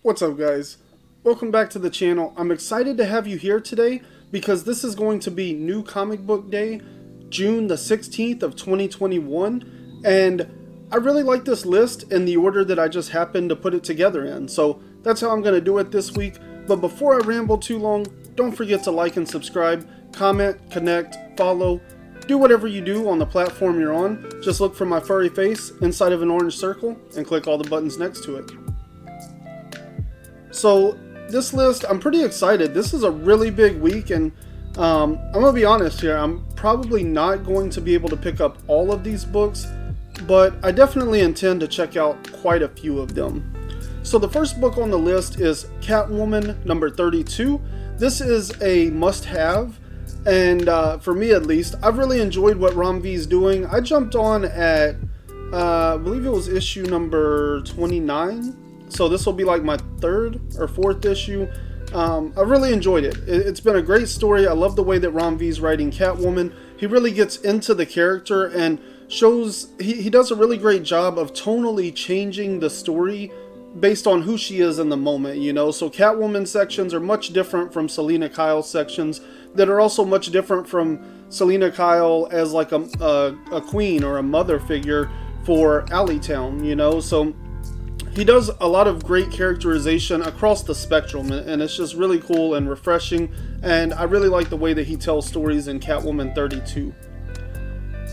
What's up, guys? Welcome back to the channel. I'm excited to have you here today because this is going to be New Comic Book Day, June the 16th of 2021, and I really like this list in the order that I just happened to put it together in, so that's how I'm going to do it this week. But before I ramble too long, don't forget to like and subscribe, comment, connect, follow, do whatever you do on the platform you're on. Just look for my furry face inside of an orange circle and click all the buttons next to it. So this list, I'm pretty excited. This is a really big week, and I'm going to be honest here. I'm probably not going to be able to pick up all of these books, but I definitely intend to check out quite a few of them. So the first book on the list is Catwoman number 32. This is a must-have, and for me at least, I've really enjoyed what Ram V is doing. I jumped on at, I believe it was issue number 29. So this will be like my third or fourth issue. I really enjoyed it. It's been a great story. I love the way that Ram V's writing Catwoman. He really gets into the character and shows, he does a really great job of tonally changing the story based on who she is in the moment, you know. So Catwoman sections are much different from Selina Kyle sections that are also much different from Selina Kyle as like a queen or a mother figure for Alleytown, you know. So he does a lot of great characterization across the spectrum, and it's just really cool and refreshing, and I really like the way that he tells stories in Catwoman 32.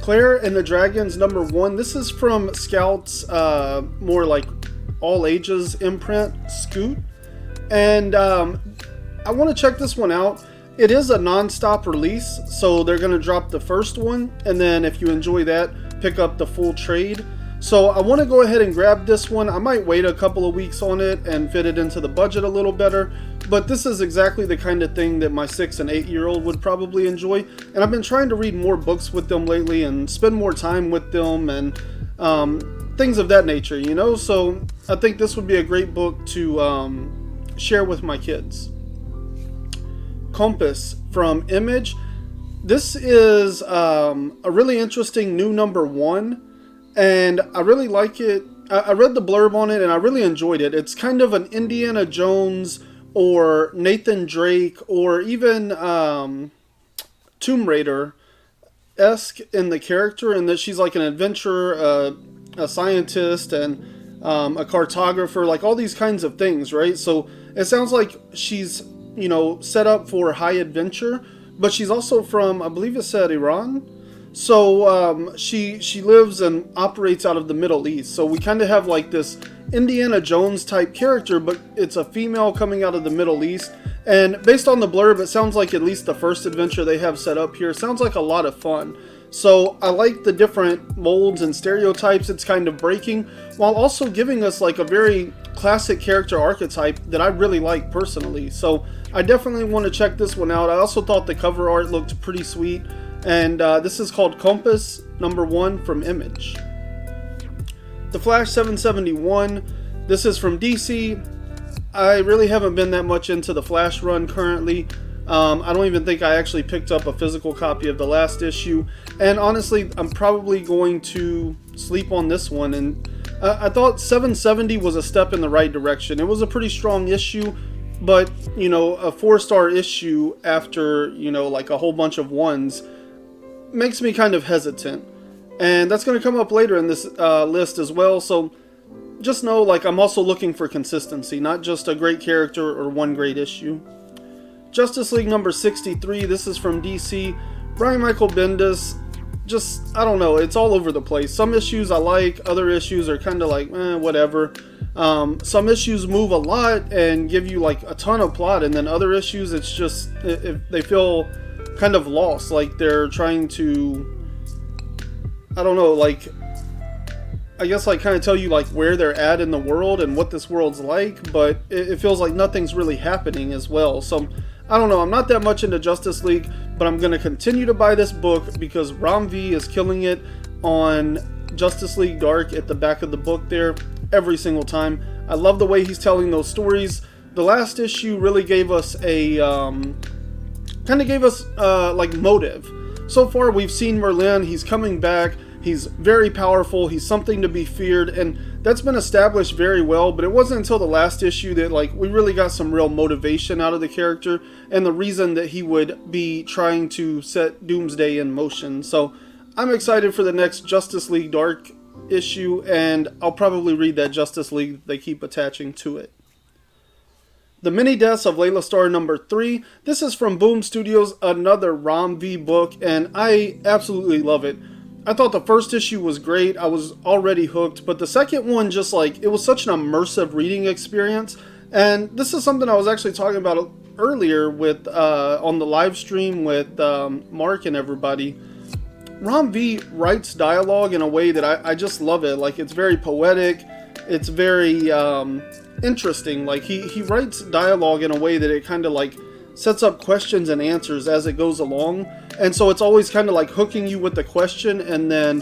Claire and the Dragons number 1. This is from Scout's more like all ages imprint, SKOOT, and I want to check this one out. It is a non-stop release, so they're going to drop the first one, and then if you enjoy that, pick up the full trade. So I want to go ahead and grab this one. I might wait a couple of weeks on it and fit it into the budget a little better, but this is exactly the kind of thing that my 6 and 8-year-old would probably enjoy, and I've been trying to read more books with them lately and spend more time with them and things of that nature, you know. So I think this would be a great book to share with my kids. Compass from Image. This is a really interesting new number 1. And I really like it. I read the blurb on it and I really enjoyed it. It's kind of an Indiana Jones or Nathan Drake or even Tomb Raider-esque in the character, in that she's like an adventurer, a scientist, and a cartographer, like all these kinds of things, right? So it sounds like she's, you know, set up for high adventure, but she's also from, I believe it said, Iran. So she lives and operates out of the Middle East. So we kind of have like this Indiana Jones type character, but it's a female coming out of the Middle East. And based on the blurb, it sounds like at least the first adventure they have set up here sounds like a lot of fun. So I like the different molds and stereotypes it's kind of breaking, while also giving us like a very classic character archetype that I really like personally. So I definitely want to check this one out. I also thought the cover art looked pretty sweet. And this is called Compass number 1 from Image. The Flash 771. This is from DC. I really haven't been that much into the Flash run currently. I don't even think I actually picked up a physical copy of the last issue. And honestly, I'm probably going to sleep on this one. And I thought 770 was a step in the right direction. It was a pretty strong issue. But, you know, a 4-star issue after, you know, like a whole bunch of 1s makes me kind of hesitant, and that's going to come up later in this list as well. So just know, like, I'm also looking for consistency, not just a great character or one great issue. Justice League number 63. This is from DC. Bryan Michael Bendis. Just, I don't know, it's all over the place. Some issues I like, other issues are kind of like whatever. Some issues move a lot and give you like a ton of plot, and then other issues it's just they feel kind of lost, like they're trying to, I don't know, like, I guess like kind of tell you like where they're at in the world and what this world's like, but it feels like nothing's really happening as well. So I don't know, I'm not that much into Justice League, but I'm going to continue to buy this book because Ram V is killing it on Justice League Dark at the back of the book there every single time. I love the way he's telling those stories. The last issue really gave us a like motive. So far we've seen Merlin, he's coming back, He's very powerful. He's something to be feared, and that's been established very well. But it wasn't until the last issue that like we really got some real motivation out of the character and the reason that he would be trying to set Doomsday in motion. So I'm excited for the next Justice League Dark issue, and I'll probably read that Justice League they keep attaching to it. The Mini Deaths of LAILA STARR number 3. This is from Boom Studios, another Rom V book, and I absolutely love it. I thought the first issue was great. I was already hooked, but the second one just like, it was such an immersive reading experience. And this is something I was actually talking about earlier with on the live stream with Mark and everybody. Rom V writes dialogue in a way that I just love it. Like, it's very poetic. It's very interesting. Like, he writes dialogue in a way that it kind of like sets up questions and answers as it goes along. And so it's always kind of like hooking you with the question and then,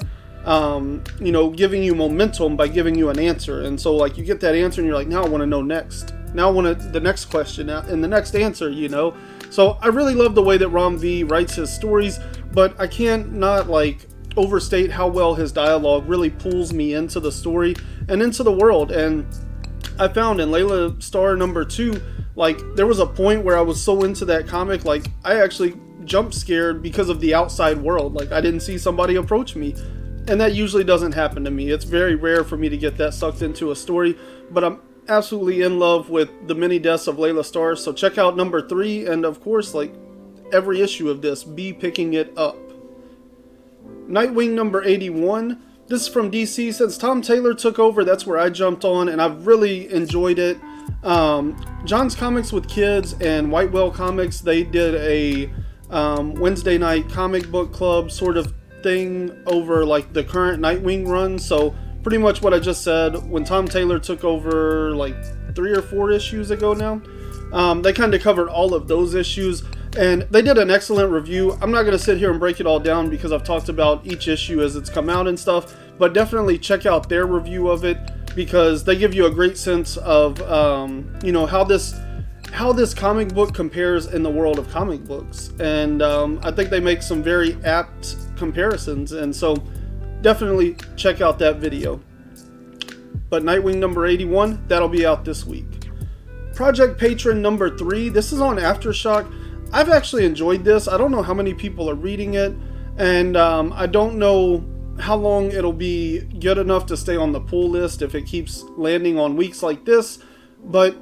you know, giving you momentum by giving you an answer. And so like you get that answer and you're like, now I want to know next. Now I want the next question and the next answer, you know. So I really love the way that Rom V writes his stories, but I can't not like overstate how well his dialogue really pulls me into the story and into the world. And I found in LAILA STARR number 2, like there was a point where I was so into that comic, like I actually jump scared because of the outside world. Like I didn't see somebody approach me, and that usually doesn't happen to me. It's very rare for me to get that sucked into a story, but I'm absolutely in love with the Mini Deaths of LAILA STARR. So check out number 3, and of course, like every issue of this, be picking it up. Nightwing number 81. This is from DC. Since Tom Taylor took over, that's where I jumped on, and I've really enjoyed it. John's Comics with Kids and White Whale Comics, they did a Wednesday night comic book club sort of thing over like the current Nightwing run. So pretty much what I just said, when Tom Taylor took over like 3 or 4 issues ago now, they kind of covered all of those issues, and they did an excellent review. I'm not going to sit here and break it all down because I've talked about each issue as it's come out and stuff, but definitely check out their review of it because they give you a great sense of you know, how this comic book compares in the world of comic books. And I think they make some very apt comparisons, and so definitely check out that video. But Nightwing number 81, that'll be out this week. Project Patron number 3, this is on Aftershock. I've actually enjoyed this. I don't know how many people are reading it, and I don't know how long it'll be good enough to stay on the pull list if it keeps landing on weeks like this, but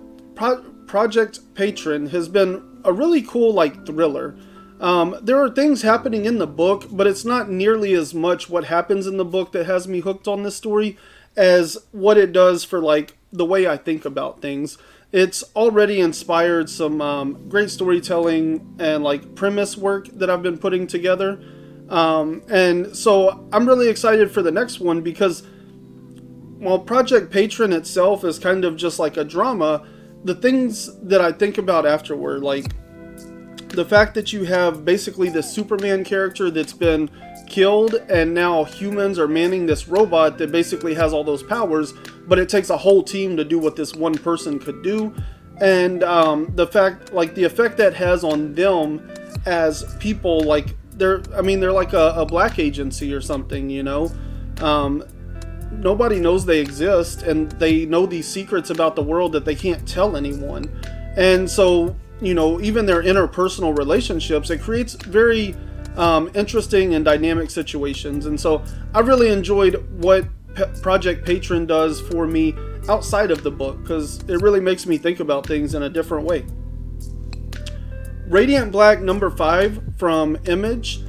Project Patron has been a really cool like thriller. There are things happening in the book, but it's not nearly as much what happens in the book that has me hooked on this story as what it does for like the way I think about things. It's already inspired some great storytelling and like premise work that I've been putting together. And so I'm really excited for the next one because while Project Patron itself is kind of just like a drama, the things that I think about afterward, like the fact that you have basically this Superman character that's been killed and now humans are manning this robot that basically has all those powers, but it takes a whole team to do what this one person could do. And the fact, like the effect that has on them as people, like they're like a black agency or something, you know. Nobody knows they exist, and they know these secrets about the world that they can't tell anyone. And so, you know, even their interpersonal relationships, it creates very interesting and dynamic situations. And so I really enjoyed what Project Patron does for me outside of the book, because it really makes me think about things in a different way. Radiant Black number 5 from Image.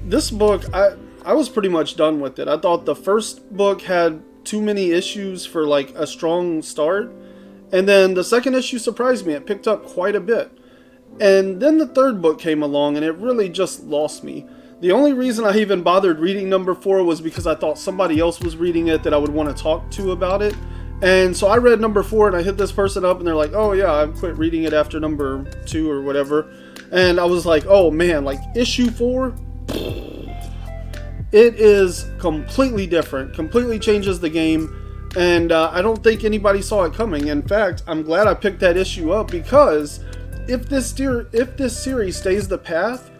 This book, I was pretty much done with it. I thought the first book had too many issues for like a strong start, and then the second issue surprised me. It picked up quite a bit, and then the third book came along and it really just lost me. The only reason I even bothered reading number 4 was because I thought somebody else was reading it that I would want to talk to about it. And so I read number 4 and I hit this person up and they're like, oh yeah, I quit reading it after number 2 or whatever. And I was like, oh man, like issue 4, it is completely different, completely changes the game. And I don't think anybody saw it coming. In fact, I'm glad I picked that issue up, because if this series stays the path,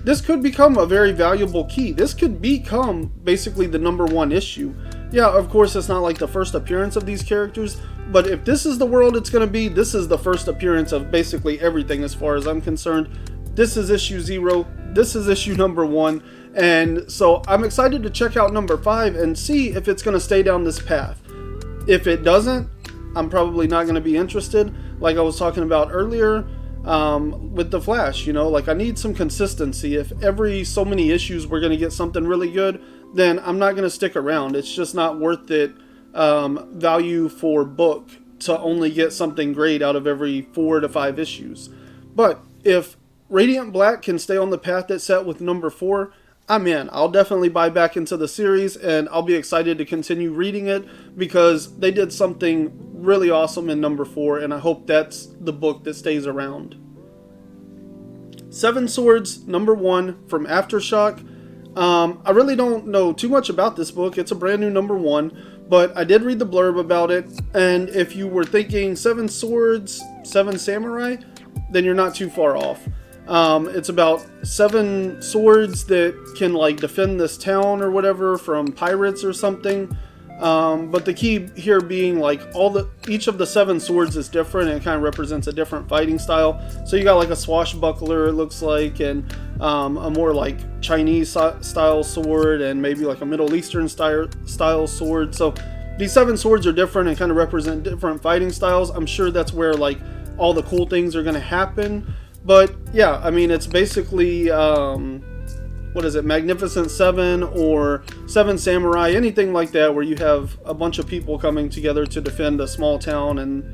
this could become a very valuable key. This could become basically the #1 issue. Yeah, of course, it's not like the first appearance of these characters, but if this is the world it's going to be, this is the first appearance of basically everything as far as I'm concerned. This is issue 0, this is issue #1, and so I'm excited to check out #5 and see if it's going to stay down this path. If it doesn't, I'm probably not going to be interested, like I was talking about earlier with the Flash. You know, like, I need some consistency. If every so many issues we're going to get something really good, then I'm not going to stick around. It's just not worth it value for book to only get something great out of every 4 to 5 issues. But if Radiant Black can stay on the path that's set with #4, I'm in. I'll definitely buy back into the series, and I'll be excited to continue reading it because they did something really awesome in #4, and I hope that's the book that stays around. Seven Swords #1 from Aftershock. I really don't know too much about this book. It's a brand new #1, but I did read the blurb about it, and if you were thinking 7 swords, 7 samurai, then you're not too far off. It's about 7 swords that can, like, defend this town or whatever from pirates or something. But the key here being, like, each of the 7 swords is different, and it kind of represents a different fighting style. So you got like a swashbuckler, it looks like, and a more like Chinese style sword, and maybe like a Middle Eastern style sword. So these 7 swords are different and kind of represent different fighting styles. I'm sure that's where, like, all the cool things are going to happen. But yeah, I mean, it's basically what is it, Magnificent 7 or 7 Samurai, anything like that, where you have a bunch of people coming together to defend a small town, and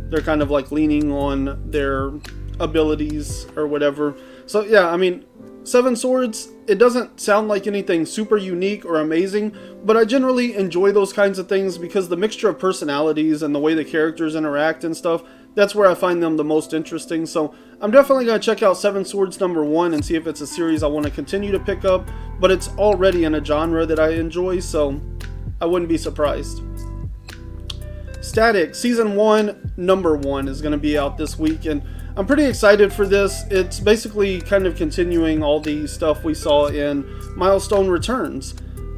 they're kind of like leaning on their abilities or whatever. So yeah, I mean, 7 swords, it doesn't sound like anything super unique or amazing, but I generally enjoy those kinds of things because the mixture of personalities and the way the characters interact and stuff, that's where I find them the most interesting. So I'm definitely going to check out 7 Swords #1 and see if it's a series I want to continue to pick up, but it's already in a genre that I enjoy, so I wouldn't be surprised. Static Season 1 #1 is going to be out this week, and I'm pretty excited for this. It's basically kind of continuing all the stuff we saw in Milestone Returns.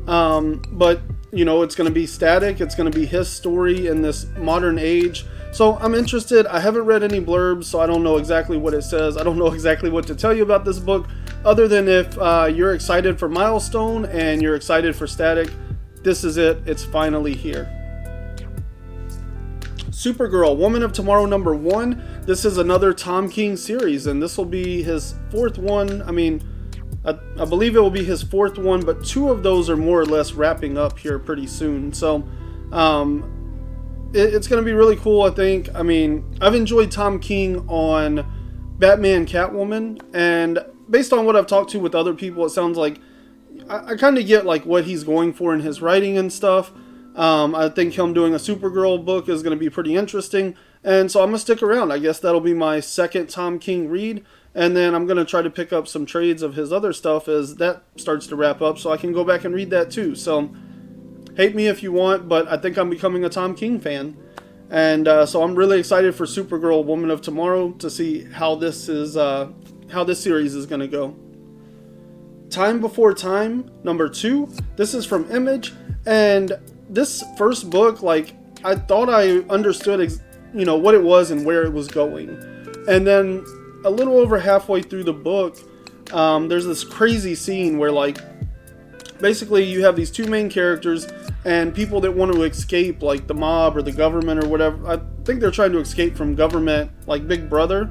But, you know, it's going to be Static. It's going to be his story in this modern age. So I'm interested. I haven't read any blurbs, so I don't know exactly what it says. I don't know exactly what to tell you about this book, other than if you're excited for Milestone and you're excited for Static, this is it. It's finally here. Supergirl, Woman of Tomorrow #1. This is another Tom King series, and this will be his 4th one. I mean, I believe it will be his 4th one, but 2 of those are more or less wrapping up here pretty soon. So, it's going to be really cool, I think. I mean, I've enjoyed Tom King on Batman Catwoman, and based on what I've talked to with other people, it sounds like I kind of get like what he's going for in his writing and stuff. I think him doing a Supergirl book is going to be pretty interesting, and so I'm going to stick around. I guess that'll be my second Tom King read, and then I'm going to try to pick up some trades of his other stuff as that starts to wrap up, so I can go back and read that too. So hate me if you want, but I think I'm becoming a Tom King fan, and so I'm really excited for Supergirl, Woman of Tomorrow, to see how this series is going to go. Time Before Time #2. This is from Image, and this first book, like, I thought I understood, what it was and where it was going. And then a little over halfway through the book, there's this crazy scene where, like, basically you have these 2 main characters and people that want to escape, like, the mob or the government or whatever. I think they're trying to escape from government, like Big Brother.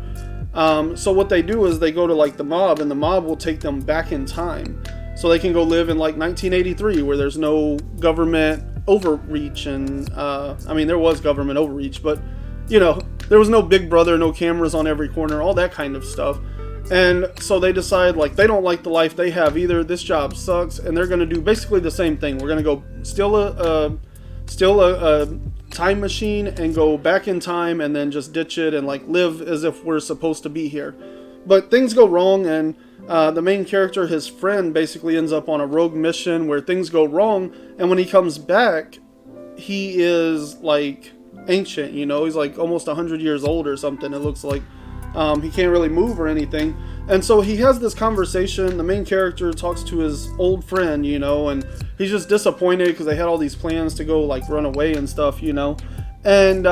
So what they do is they go to, like, the mob, and the mob will take them back in time. So they can go live in, like, 1983, where there's no government overreach, and I mean, there was government overreach, but there was no Big Brother, no cameras on every corner, all that kind of stuff. And so they decide, like, they don't like the life they have either. This job sucks, and they're going to do basically the same thing. We're going to go steal a time machine and go back in time, and then just ditch it and, like, live as if we're supposed to be here. But things go wrong, and the main character, his friend, basically ends up on a rogue mission where things go wrong, and when he comes back, he is, like, ancient, he's like almost 100 years old or something, it looks like. He can't really move or anything. And so he has this conversation. The main character talks to his old friend, and he's just disappointed because they had all these plans to go like run away and stuff, And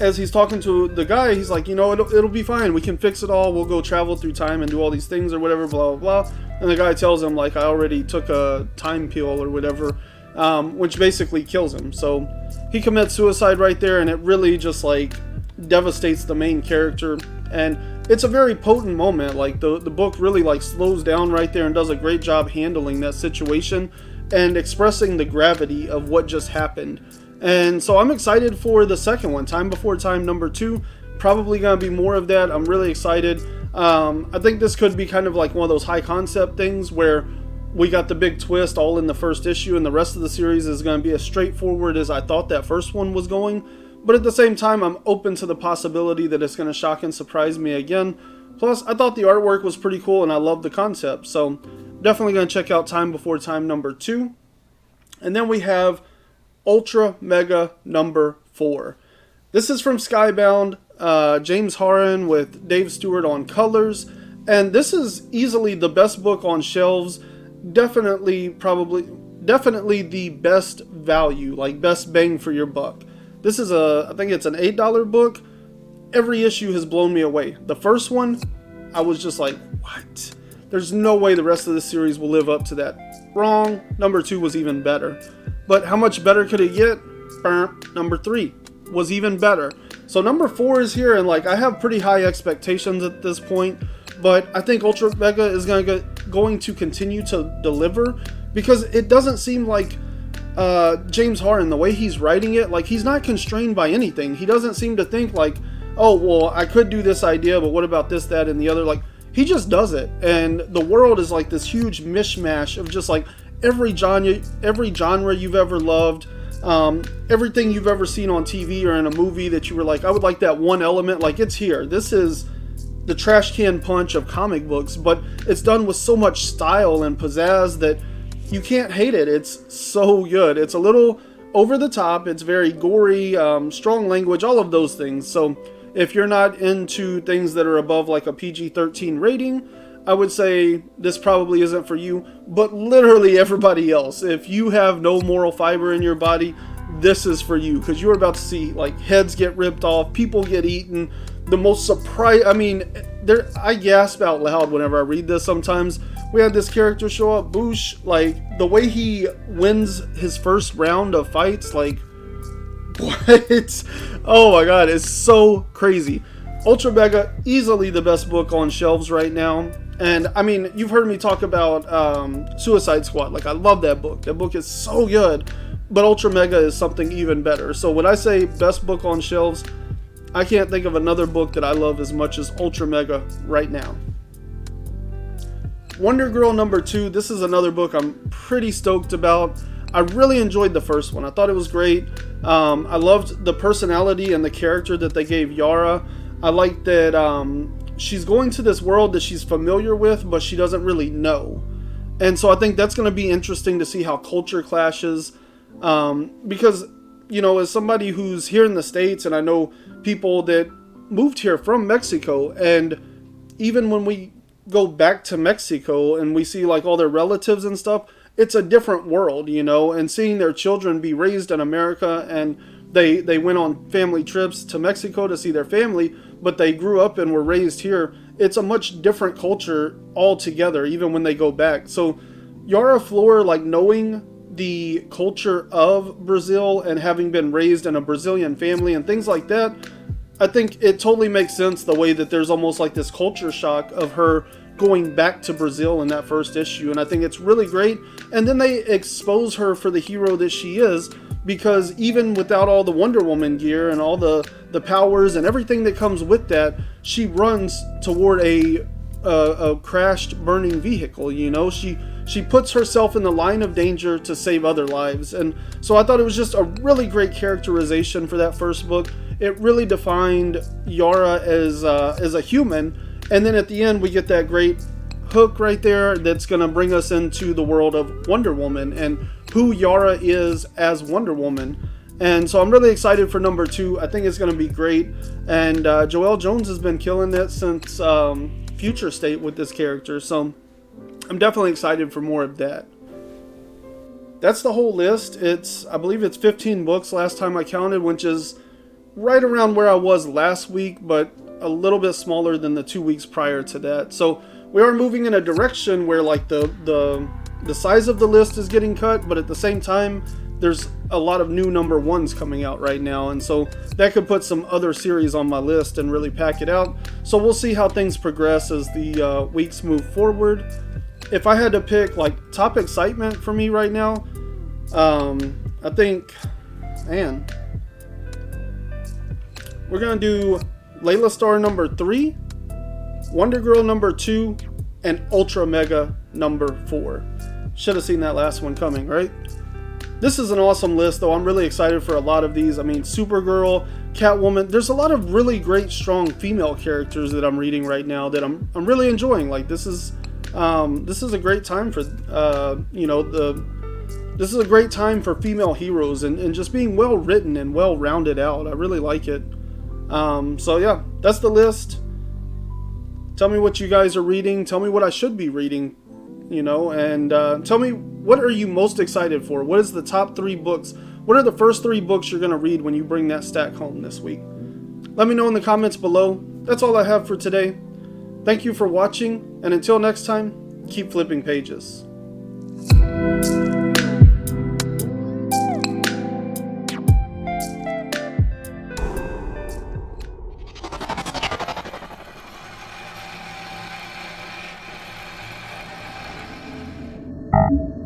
as he's talking to the guy, he's like, it'll be fine. We can fix it all. We'll go travel through time and do all these things or whatever, blah, blah, blah. And the guy tells him, like, I already took a time pill or whatever, which basically kills him. So he commits suicide right there, and it really just, like, devastates the main character. And it's a very potent moment. Like, the book really, like, slows down right there and does a great job handling that situation and expressing the gravity of what just happened. And so I'm excited for the second one, Time Before Time number 2. Probably going to be more of that. I'm really excited. I think this could be kind of like one of those high concept things where we got the big twist all in the first issue, and the rest of the series is going to be as straightforward as I thought that first one was going. But at the same time, I'm open to the possibility that it's going to shock and surprise me again. Plus, I thought the artwork was pretty cool, and I love the concept. So definitely going to check out Time Before Time number 2. And then we have Ultra Mega number 4. This is from Skybound, James Harren with Dave Stewart on colors, and this is easily the best book on shelves. Definitely the best value, like best bang for your buck. This is I think it's an $8 book. Every issue has blown me away. The first one, I was just like, what? There's no way the rest of the series will live up to that. Wrong. Number 2 was even better. But how much better could it get? Number 3 was even better. So number 4 is here, and like I have pretty high expectations at this point, but I think Ultra Mega is going to continue to deliver, because it doesn't seem like James Harren, the way he's writing it, like he's not constrained by anything. He doesn't seem to think like, oh well, I could do this idea, but what about this, that, and the other? Like he just does it, and the world is like this huge mishmash of just like every genre you've ever loved. Everything you've ever seen on TV or in a movie that you were like, I would like that one element, like it's here. This is the trash can punch of comic books, but it's done with so much style and pizzazz that you can't hate it. It's so good. It's a little over the top. It's very gory, strong language, all of those things. So if you're not into things that are above like a PG-13 rating, I would say this probably isn't for you, but literally everybody else. If you have no moral fiber in your body, this is for you, because you're about to see like heads get ripped off, people get eaten. The most I gasp out loud whenever I read this sometimes. We had this character show up, Boosh, like the way he wins his first round of fights, like what? Oh my god, it's so crazy. Ultra Mega, easily the best book on shelves right now. And I mean, you've heard me talk about Suicide Squad. Like, I love that book. That book is so good. But Ultra Mega is something even better. So when I say best book on shelves, I can't think of another book that I love as much as Ultra Mega right now. Wonder Girl number 2. This is another book I'm pretty stoked about. I really enjoyed the first one. I thought it was great. I loved the personality and the character that they gave Yara. I like that she's going to this world that she's familiar with, but she doesn't really know. And so I think that's going to be interesting to see how culture clashes. Because, as somebody who's here in the States, and I know people that moved here from Mexico, and even when we go back to Mexico and we see like all their relatives and stuff, it's a different world, and seeing their children be raised in America, and they went on family trips to Mexico to see their family, but they grew up and were raised here. It's a much different culture altogether, even when they go back. So Yara Flor, like knowing the culture of Brazil and having been raised in a Brazilian family and things like that, I think it totally makes sense the way that there's almost like this culture shock of her going back to Brazil in that first issue. And I think it's really great. And then they expose her for the hero that she is, because even without all the Wonder Woman gear and all the powers and everything that comes with that, she runs toward a crashed, burning vehicle. She puts herself in the line of danger to save other lives. And so I thought it was just a really great characterization for that first book. It really defined Yara as a human. And then at the end, we get that great hook right there that's going to bring us into the world of Wonder Woman and who Yara is as Wonder Woman. And so I'm really excited for number 2. I think it's going to be great. And Joelle Jones has been killing it since Future State with this character. So I'm definitely excited for more of that. That's the whole list. I believe it's 15 books last time I counted, which is right around where I was last week, but a little bit smaller than the 2 weeks prior to that. So we are moving in a direction where like the size of the list is getting cut, but at the same time, there's a lot of new number 1s coming out right now, and so that could put some other series on my list and really pack it out. So we'll see how things progress as the weeks move forward. If I had to pick like top excitement for me right now, I think, man, we're gonna do LAILA STARR number 3, Wonder Girl number 2, and Ultra Mega number 4. Should have seen that last one coming, right? This is an awesome list, though. I'm really excited for a lot of these. I mean, Supergirl, Catwoman. There's a lot of really great, strong female characters that I'm reading right now that I'm really enjoying. Like this is a great time for this is a great time for female heroes and just being well written and well rounded out. I really like it. So yeah, that's the list. Tell me what you guys are reading. Tell me what I should be reading, and tell me, what are you most excited for? What is the top 3 books? What are the first 3 books you're going to read when you bring that stack home this week? Let me know in the comments below. That's all I have for today. Thank you for watching, and until next time, keep flipping pages. You